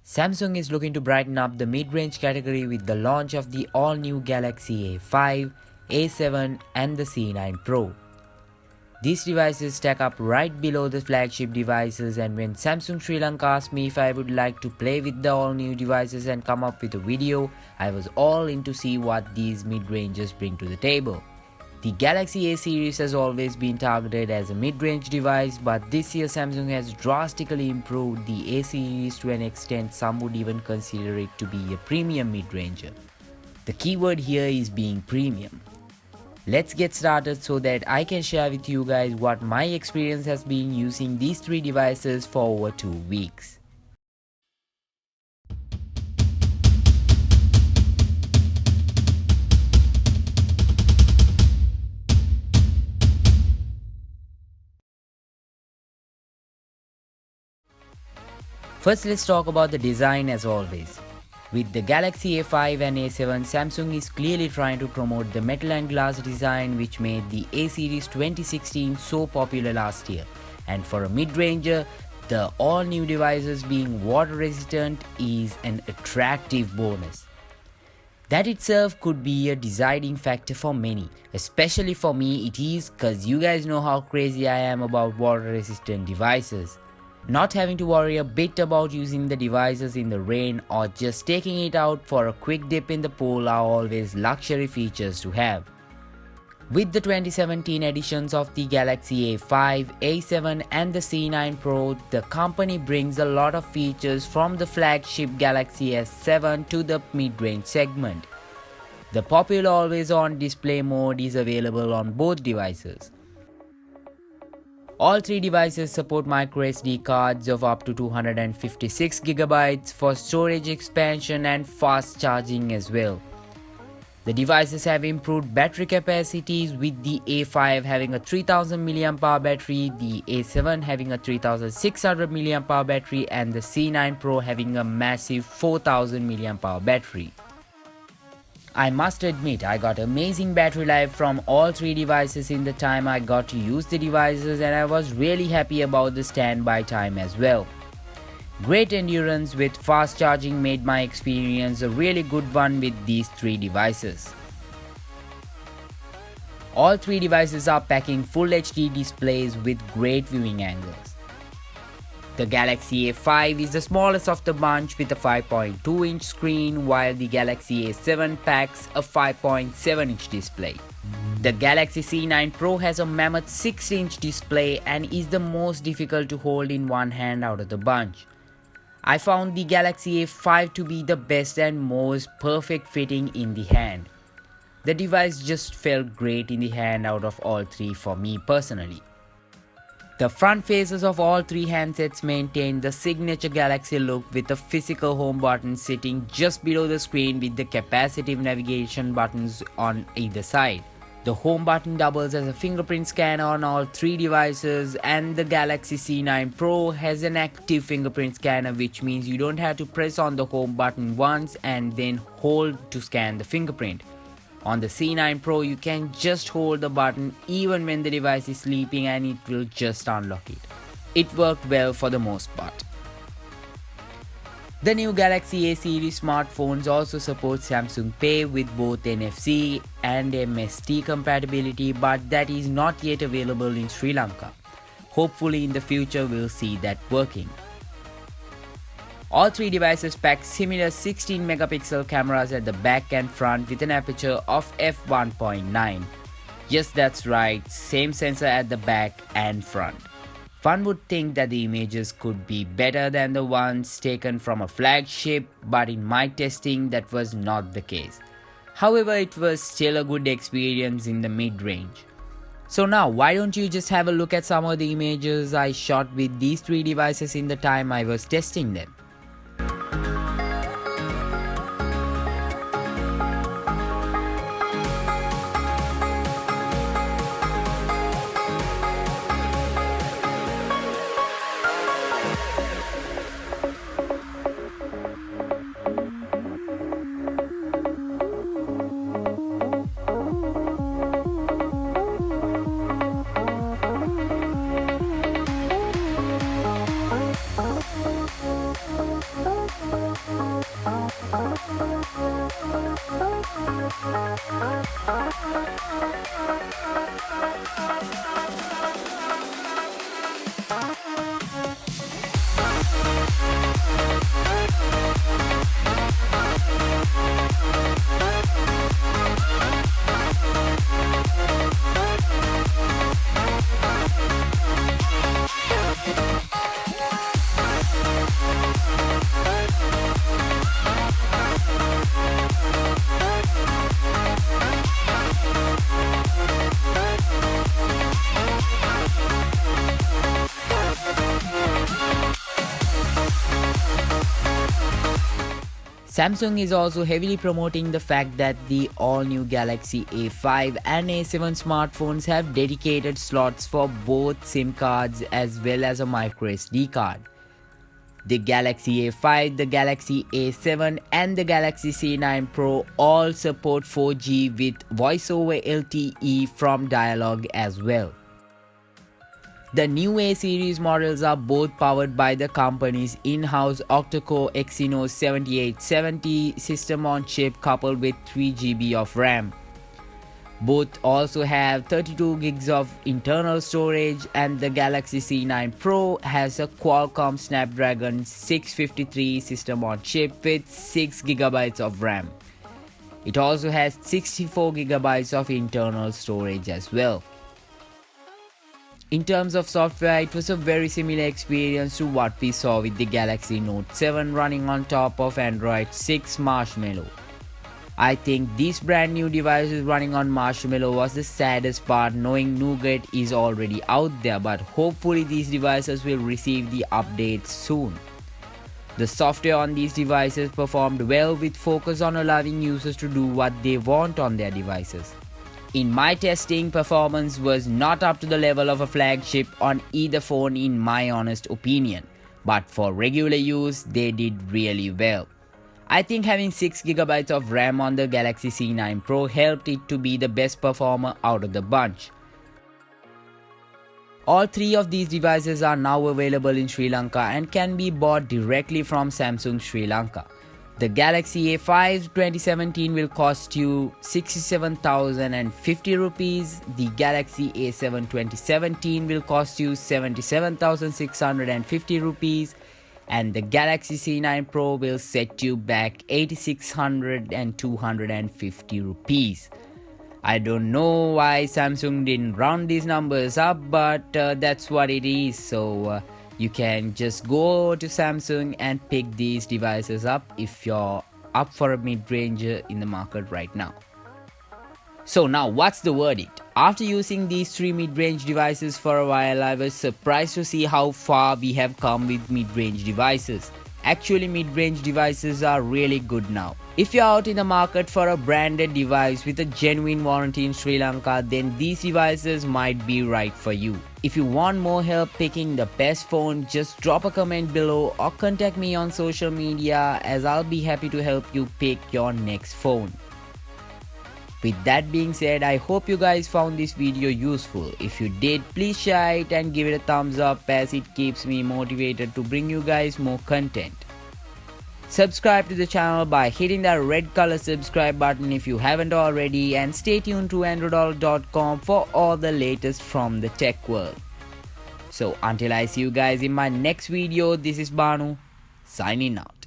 Samsung is looking to brighten up the mid-range category with the launch of the all-new Galaxy A5, A7 and the C9 Pro. These devices stack up right below the flagship devices, and when Samsung Sri Lanka asked me if I would like to play with the all-new devices and come up with a video, I was all in to see what these mid-ranges bring to the table. The Galaxy A series has always been targeted as a mid-range device, but this year Samsung has drastically improved the A series to an extent some would even consider it to be a premium mid-ranger. The keyword here is being premium. Let's get started so that I can share with you guys what my experience has been using these three devices for over 2 weeks. First, let's talk about the design as always. With the Galaxy A5 and A7, Samsung is clearly trying to promote the metal and glass design which made the A series 2016 so popular last year. And for a mid-ranger, the all-new devices being water resistant is an attractive bonus. That itself could be a deciding factor for many. Especially for me it is, cause you guys know how crazy I am about water resistant devices. Not having to worry a bit about using the devices in the rain or just taking it out for a quick dip in the pool are always luxury features to have. With the 2017 editions of the Galaxy A5, A7 and the C9 Pro, the company brings a lot of features from the flagship Galaxy S7 to the mid-range segment. The popular always-on display mode is available on both devices. All three devices support microSD cards of up to 256GB for storage expansion and fast charging as well. The devices have improved battery capacities, with the A5 having a 3000 mAh battery, the A7 having a 3600 mAh battery and the C9 Pro having a massive 4000 mAh battery. I must admit I got amazing battery life from all three devices in the time I got to use the devices, and I was really happy about the standby time as well. Great endurance with fast charging made my experience a really good one with these three devices. All three devices are packing full HD displays with great viewing angles. The Galaxy A5 is the smallest of the bunch with a 5.2-inch screen, while the Galaxy A7 packs a 5.7-inch display. The Galaxy C9 Pro has a mammoth 6-inch display and is the most difficult to hold in one hand out of the bunch. I found the Galaxy A5 to be the best and most perfect fitting in the hand. The device just felt great in the hand out of all three for me personally. The front faces of all three handsets maintain the signature Galaxy look, with a physical home button sitting just below the screen with the capacitive navigation buttons on either side. The home button doubles as a fingerprint scanner on all three devices, and the Galaxy C9 Pro has an active fingerprint scanner, which means you don't have to press on the home button once and then hold to scan the fingerprint. On the C9 Pro, you can just hold the button even when the device is sleeping and it will just unlock it. It worked well for the most part. The new Galaxy A series smartphones also support Samsung Pay with both NFC and MST compatibility, but that is not yet available in Sri Lanka. Hopefully in the future we'll see that working. All three devices pack similar 16 megapixel cameras at the back and front with an aperture of f1.9. Yes, that's right, same sensor at the back and front. One would think that the images could be better than the ones taken from a flagship, but in my testing that was not the case. However, it was still a good experience in the mid-range. So now, why don't you just have a look at some of the images I shot with these three devices in the time I was testing them. Samsung is also heavily promoting the fact that the all-new Galaxy A5 and A7 smartphones have dedicated slots for both SIM cards as well as a microSD card. The Galaxy A5, the Galaxy A7 and the Galaxy C9 Pro all support 4G with Voice over LTE from Dialog as well. The new A series models are both powered by the company's in-house octa-core Exynos 7870 system on chip coupled with 3GB of RAM. Both also have 32 gigs of internal storage, and the Galaxy C9 Pro has a Qualcomm Snapdragon 653 system on chip with 6GB of RAM. It also has 64GB of internal storage as well. In terms of software, it was a very similar experience to what we saw with the Galaxy Note 7 running on top of Android 6 Marshmallow. I think these brand new devices running on Marshmallow was the saddest part, knowing Nougat is already out there, but hopefully these devices will receive the updates soon. The software on these devices performed well with focus on allowing users to do what they want on their devices. In my testing, performance was not up to the level of a flagship on either phone in my honest opinion, but for regular use they did really well. I think having 6GB of RAM on the Galaxy C9 Pro helped it to be the best performer out of the bunch. All three of these devices are now available in Sri Lanka and can be bought directly from Samsung Sri Lanka. The Galaxy A5 2017 will cost you 67,050 rupees. The Galaxy A7 2017 will cost you 77,650 rupees. And the Galaxy C9 Pro will set you back 8,600 and 250 rupees. I don't know why Samsung didn't round these numbers up, but that's what it is. So you can just go to Samsung and pick these devices up if you're up for a mid-ranger in the market right now. So now what's the verdict? After using these three mid-range devices for a while, I was surprised to see how far we have come with mid-range devices. Actually, mid-range devices are really good now. If you're out in the market for a branded device with a genuine warranty in Sri Lanka, then these devices might be right for you. If you want more help picking the best phone, just drop a comment below or contact me on social media, as I'll be happy to help you pick your next phone. With that being said, I hope you guys found this video useful. If you did, please share it and give it a thumbs up, as it keeps me motivated to bring you guys more content. Subscribe to the channel by hitting that red color subscribe button if you haven't already, and stay tuned to andro.com for all the latest from the tech world. So until I see you guys in my next video, this is Banu signing out.